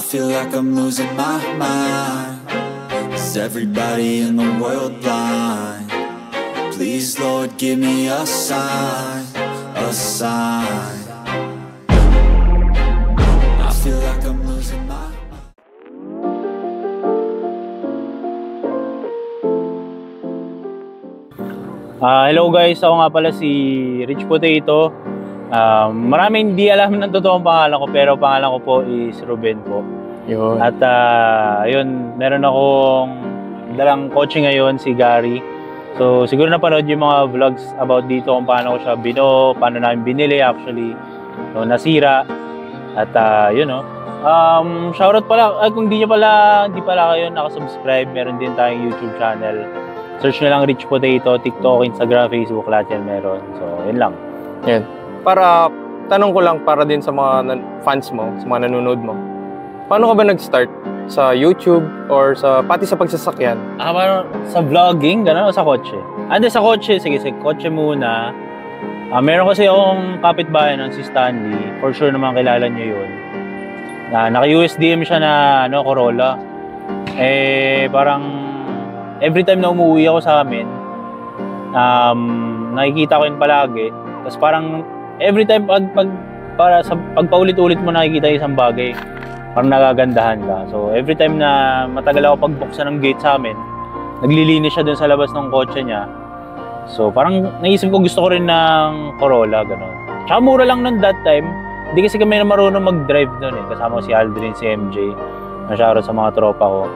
feel like I'm losing my mind. Is everybody in the world blind? Please, Lord, give me a sign, a sign. I feel like I'm losing my mind. Hello guys, ako nga pala si Rich Potato. Maraming hindi alam ng totoong pangalan ko, pero pangalan ko po is Ruben po. Yun. At yun, meron akong dalang kotse ngayon, si Gary. So siguro napanood yung mga vlogs about dito kung paano ko siya paano namin binili actually. So nasira. At yun no. Shoutout pala, kung hindi pala kayo nakasubscribe, meron din tayong YouTube channel. Search nyo lang Rich Potato, TikTok, Instagram, Facebook, lahat yan meron. So yun lang. Yan. Para, tanong ko lang para din sa mga fans mo, sa mga nanonood mo. Paano ka ba nag-start? Sa YouTube or pati sa pagsasakyan? Parang sa vlogging, gano'n, o sa kotse? Hindi, sa kotse. Sige, sa kotse muna. Meron kasi akong kapitbahay nun, si Stanley. For sure naman kilala nyo yun. Naka-USDM siya na Corolla. Parang every time na umuwi ako sa amin, nakikita ko yun palagi. Tapos parang every time pagpaulit-ulit mo nakikita yung isang bagay, parang nagagandahan ka. So every time na matagal ako pagbuksan ng gate sa amin, naglilinis siya dun sa labas ng kotse niya. So parang naisip ko gusto ko rin ng Corolla, gano'n. Tsaka mura lang nun that time. Hindi kasi kami na marunong mag-drive nun eh. Kasama ko si Aldrin, si MJ. Nasyaro sa mga tropa ko.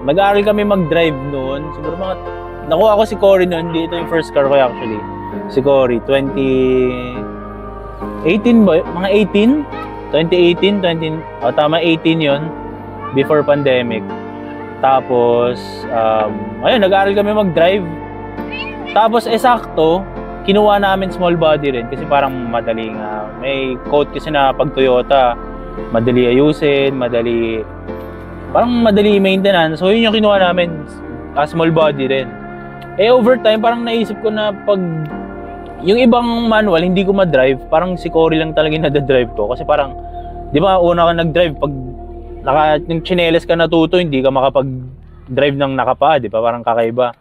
Nag-aaral kami mag-drive noon. Siguro nakuha ko si Cory noon. Ito yung first car ko actually. Si Cory, 2018 ba? Mga 18? 2018, tama, 18 yun. Before pandemic. Tapos, ayun, nag-aaral kami mag-drive. Tapos, sakto, kinuha namin small body rin. Kasi parang madali nga. May quote kasi na pag Toyota, madali ayusin, parang madali maintenance. So yun yung kinuha namin, small body rin. Over time, parang naisip ko na pag yung ibang manual, hindi ko ma-drive. Parang si Cory lang talaga yung nada-drive ko. Kasi parang, di ba, una ka nag-drive, pag yung chinelas ka natuto, hindi ka makapag-drive ng nakapa, di ba? Parang kakaiba.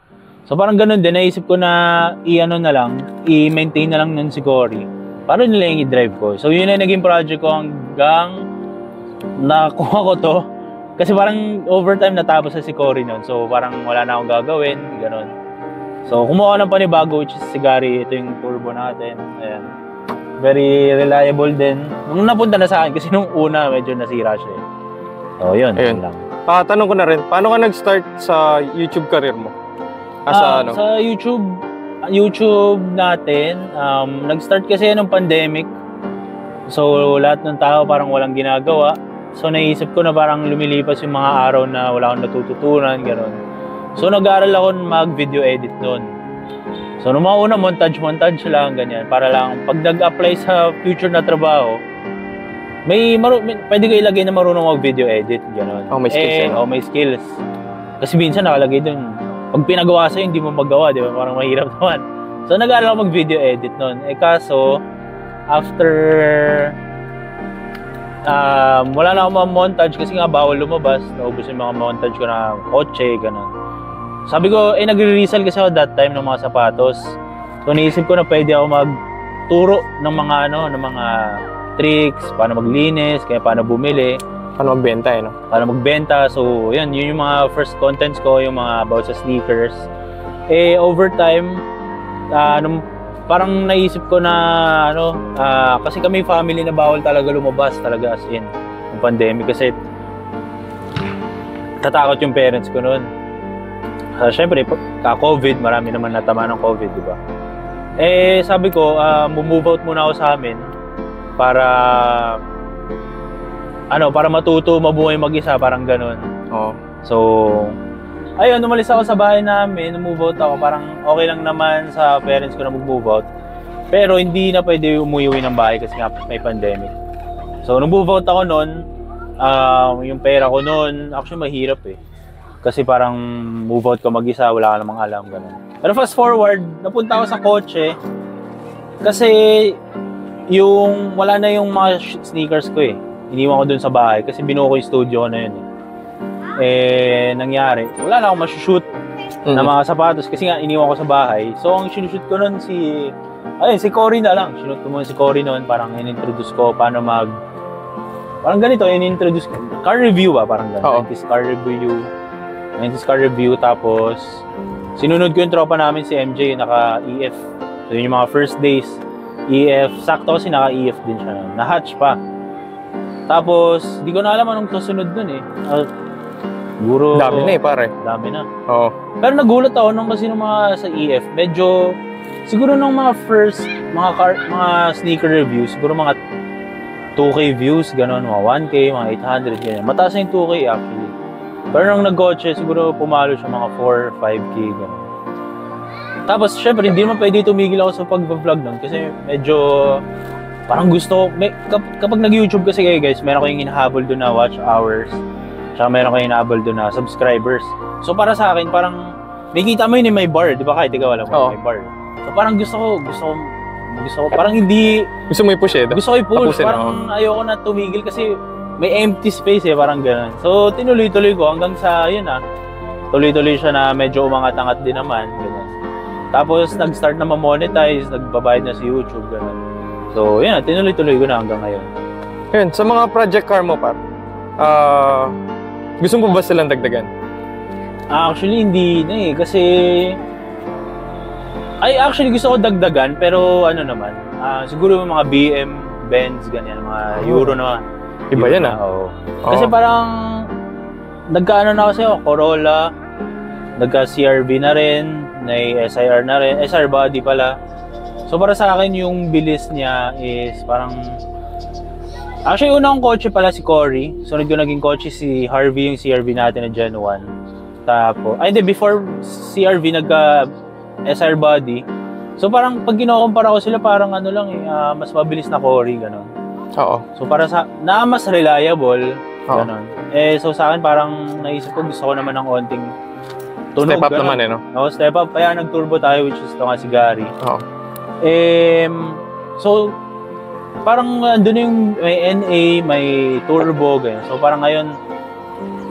So parang ganun din, naisip ko na i-maintain na lang nun si Cory. Paano nila yung i-drive ko? So yun na naging project ko hanggang nakuha ko to. Kasi parang overtime natapos na si Cory nun. So parang wala na akong gagawin, ganun. So kumuha ng panibago, which is si Gary. Ito yung turbo natin. Ayan. Very reliable din. Nung napunta na sa akin, kasi nung una medyo nasira siya. So yun, yun lang. Tanong ko na rin, paano ka nag-start sa YouTube career mo? Sa YouTube natin, nag-start kasi nung pandemic. So lahat ng tao parang walang ginagawa. So naisip ko na parang lumilipas yung mga araw na wala akong natututunan, gano'n. So nag-aaral ako mag-video edit noon. So nung mga una, montage lang, ganyan. Para lang pag nag-apply sa future na trabaho, pwede ko ilagay na marunong mag-video edit, gano'n. May skills. May skills. Kasi minsan nakalagay dun, pag pinagawa sa'yo, hindi mo magawa, di ba? Parang mahirap naman. So nag-aaral ako mag-video edit noon. Kaso, after wala na akong mga montage kasi nga bawal lumabas. Naubos yung mga montage ko na kotse, gano'n. Sabi ko, nagre-resell kasi ako that time ng mga sapatos. So naisip ko na pwede ako magturo ng mga tricks, paano maglinis, kaya paano bumili. Paano magbenta, no? Paano magbenta. So yun yung mga first contents ko, yung mga about sa sneakers. Over time, parang naisip ko na kasi kami family na bawal talaga lumabas talaga as in yung pandemic kasi tatakot yung parents ko noon. Syempre ka-COVID, marami naman natama ng COVID, di ba? Sabi ko, move out muna ako sa amin para matuto mabuhay mag-isa, parang ganoon. So ayun, umalis ako sa bahay namin, move out ako, parang okay lang naman sa parents ko na mag-move out. Pero hindi na pwede umuwi ng bahay kasi nga may pandemic. So nung move out ako noon, yung pera ko noon, actually mahirap eh. Kasi parang move out ka mag-isa, wala ka namang alam, gano'n. Pero fast forward, napunta ako sa kotse kasi wala na yung mga sneakers ko eh. iniwan ko dun sa bahay kasi binuo ko yung studio ko na yun eh. Eh, nangyari, wala na akong masushoot na mga sapatos kasi nga iniwan ko sa bahay. So, ang sinushoot ko nun si Cory na lang. Sinushoot ko muna si Cory nun, parang in-introduce ko paano parang ganito, in-introduce ko. Car review ba? Parang gano'n. 90s car review. Tapos, sinunod ko yung tropa namin si MJ, naka-EF. So, yun yung mga first days. EF, sakto kasi naka-EF din siya. Na-hatch pa. Tapos, di ko na alam anong kasunod dun eh. Siguro... Dami na eh, pare. Dami na. Oo. Pero nagulat ako nung kasi nung mga sa EF, medyo... Siguro nung mga first, mga sneaker reviews, siguro mga 2K views, gano'n, mga 1K, mga 800, ganyan. Mataas na yung 2K actually. Pero nung nag-gotche, siguro pumalo siya mga 4, 5K, gano'n. Tapos, syempre, hindi naman pwede tumigil ako sa pag-vlog nun kasi medyo parang gusto ko, kapag nag-YouTube kasi kayo guys, meron ko yung hinahabol doon na watch hours, tsaka meron ko yung hinahabol doon na subscribers. So para sa akin, parang, nakikita mo yun may bar, di ba kahit ikaw alam mo, may bar. So parang gusto ko, parang hindi... Gusto mo i-push eh? Gusto ko i-push, parang ayoko na tumigil kasi may empty space eh, parang gano'n. So tinuloy-tuloy ko hanggang sa, yun tuloy-tuloy siya na medyo umangat-angat din naman, gano'n. Tapos nag-start na ma-monetize, nagbabayad na si YouTube, gano'n. So yun, tinuloy-tuloy ko na hanggang ngayon. Yun, sa mga project car mo, par, gusto mo ba silang dagdagan? Actually, hindi na eh, kasi... actually gusto ko dagdagan, pero ano naman, siguro mga BM, Benz, ganyan, mga Euro na. Iba yan Oo. Kasi parang, nagkaano na kasi ako, Corolla, nagka-CRV na rin, may SIR na rin, SR body pala. So para sa akin, yung bilis niya is parang, actually una kong kotse pala si Cory, sunod ko naging kotse si Harvey, yung CRV natin na Gen 1. Tapos, hindi, before CRV, SR body. So parang pag kinukumpara ko sila parang ano lang mas mabilis na Cory gano'n. Oo. So para sa mas reliable gano'n. So sa akin parang naisip ko gusto ko naman ng onting tunog. Step up ganun. Naman no. Oo, step up. Kaya nag-turbo tayo which is ito nga si Gary. Oo. So parang andun yung may NA, may turbo gano'n. So parang ngayon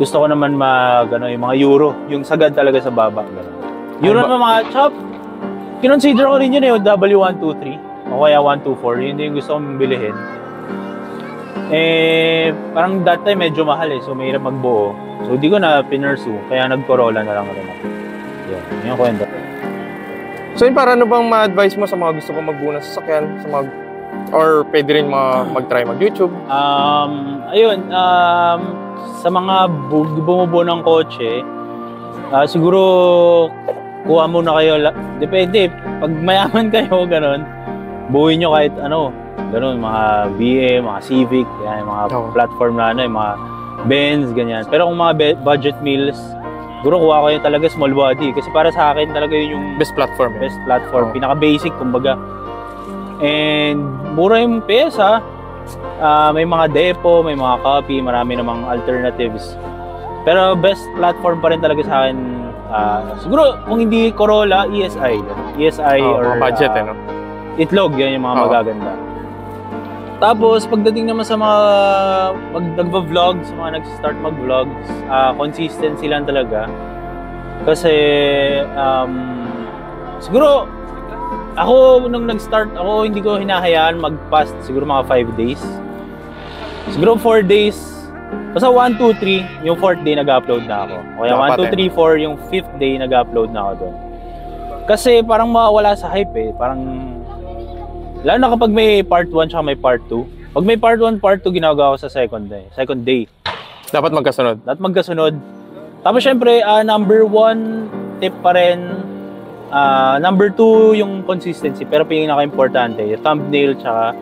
gusto ko naman yung mga Euro, yung sagad talaga sa baba gano'n. Euro naman mga chop. Kinonsider ko rin yun yung W123 o kaya 124. Yun yung gusto kong bilihin. Parang that time medyo mahal So mahirap magbuo. So di ko na pinursu. Kaya nag-Corolla na lang rin ako. Yun yung kwento. So yun, para ano bang ma-advise mo sa mga gusto kong magbuo ng sasakyan? Or pwede rin mag-try mag-YouTube? Sa mga bumubuo ng kotse, siguro kuha muna kayo, depende, pag mayaman kayo, gano'n, buuin nyo kahit gano'n, mga BM, mga Civic, yan, mga platform na yung mga Benz, ganyan. Pero kung mga budget meals, siguro kuha kayo talaga small body, kasi para sa akin talaga yun yung best platform, pinaka-basic, kumbaga. And mura yung pyesa, may mga depo, may mga copy, marami namang alternatives. Pero best platform pa rin talaga sa akin, siguro kung hindi Corolla, ESI or budget Itlog, yan yung mga magaganda. Tapos pagdating naman sa mga nagva-vlog, sa mga nag-start mag-vlogs, consistency lang talaga. Kasi siguro ako nung nag-start ako, hindi ko hinahayaan mag-past siguro mga 5 days. Siguro 4 days. Basta 1, 2, 3, yung 4th day nag-upload na ako. O kaya 1, 2, 3, 4, yung 5th day nag-upload na ako doon. Kasi parang mawawala sa hype eh. Parang, lalo na kapag may part 1 tsaka may part 2. Pag may part 1, part 2, ginagawa ko sa second day. Dapat magkasunod. Tapos syempre, number 1 tip pa rin. Number 2, yung consistency. Pero pinaka-importante, yung thumbnail tsaka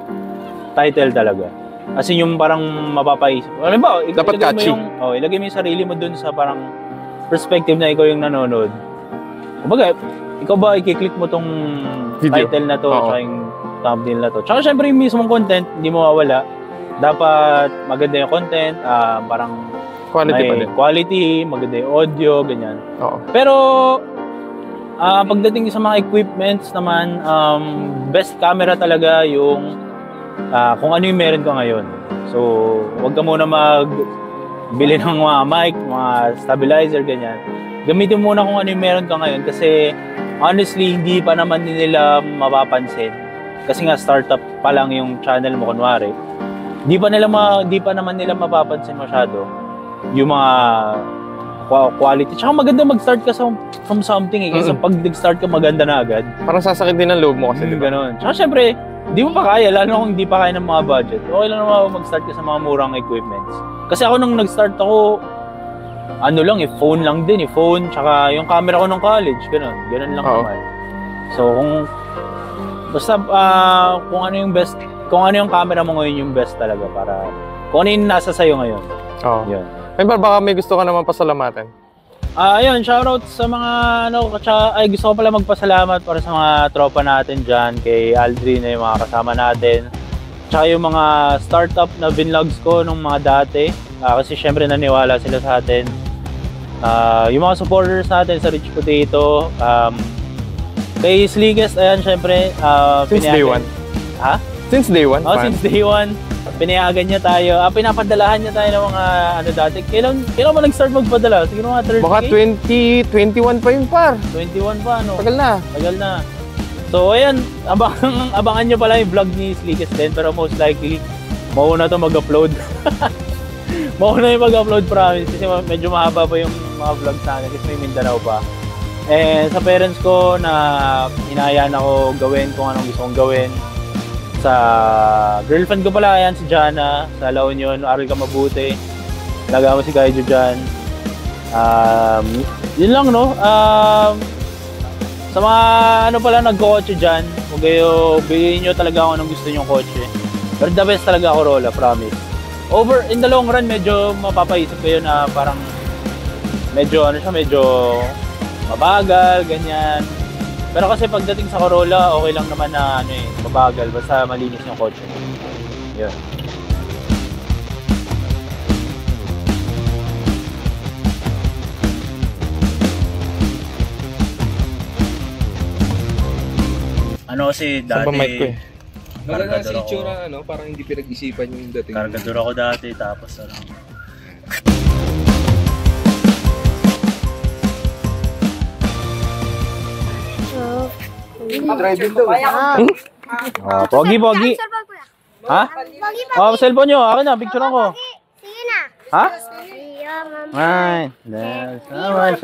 title talaga. Kasi yung parang mapapaisip. Alam ba, dapat catchy. Ilagay mo yung sarili mo dun sa parang perspective na ikaw yung nanonood. Kumbaga, ikaw ba i-click mo tong video, title na to, tsaka yung thumbnail na to. Tsaka syempre yung mismong content, hindi mo mawala. Dapat maganda yung content, parang quality, maganda yung audio, ganyan. Pero, pagdating sa mga equipments naman, best camera talaga yung kung ano yung meron ka ngayon. So, huwag ka muna magbili ng mga mic, mga stabilizer, ganyan. Gamitin muna kung ano yung meron ka ngayon kasi honestly, hindi pa naman nila mapapansin. Kasi nga, startup pa lang yung channel mo, kunwari. Di pa naman nila mapapansin masyado yung mga quality. Tsaka maganda mag-start ka from something eh. Kasi pag nag-start ka, maganda na agad. Parang sasakit din ang loob mo kasi, di ba? Ganun. Tsaka syempre, di mo pa kaya, lalo kung di pa kaya ng mga budget. Okay lang naman mag-start ka sa mga murang equipments. Kasi ako nung nag-start ako, ano lang phone lang din phone, tsaka yung camera ko nung college, ganun lang naman. So, basta kung ano yung best, kung ano yung camera mo ngayon yung best talaga para, kung ano yung nasa sayo ngayon. Oo. Yun. Member, baka may gusto ka naman pasalamatan. Ayun, shoutout sa mga gusto ko pala magpasalamat para sa mga tropa natin dyan, kay Aldrin na yung mga kasama natin. Tsaka yung mga startup na vlogs ko nung mga dati, kasi syempre naniwala sila sa atin. Yung mga supporters natin sa Rich Potato, kay Sligest, ayan syempre. Since day one? Ha? Since day one? Since day one. Pinayagan niya tayo. Pinapadalahan niya tayo ng mga dati. Kailan mo nag-start magpadala? Siguro mga 30K? Baka 21 pa yun, par. 21 pa, no? Tagal na. So, ayan. Abangan nyo pala yung vlog ni Sligest din. Pero most likely, mauna to mag-upload. Mauna yung mag-upload, promise. Kasi medyo mahaba pa yung mga vlogs natin. Kasi may Mindanao pa. And sa parents ko na hinahayaan ako gawin kung anong gusto kong gawin. Sa girlfriend ko pala, ayan si Jana, sa La Union, aral ka mabuti. Talaga mo si Kaijo dyan. Yun lang, no? Sa mga pala nagko-kotse dyan, huwag kayo, bigyan nyo talaga kung anong gusto nyong kotse. Pero the best talaga Corolla, promise. In the long run, medyo mapapaisip kayo na parang medyo mabagal, ganyan. Pero kasi pagdating sa Corolla, okay lang naman na mabagal, basta malinis yung kotse. Yun. Kasi dati... Sa mic ko eh. Maganda si itsura, parang hindi pinag-isipan yung dating. Kargador ako dati, tapos Driving daw. Pogi. Ha? Cellphone nyo. Akin na, picture ako. Sige na. Ha? Iya, mama. Ay, that's how I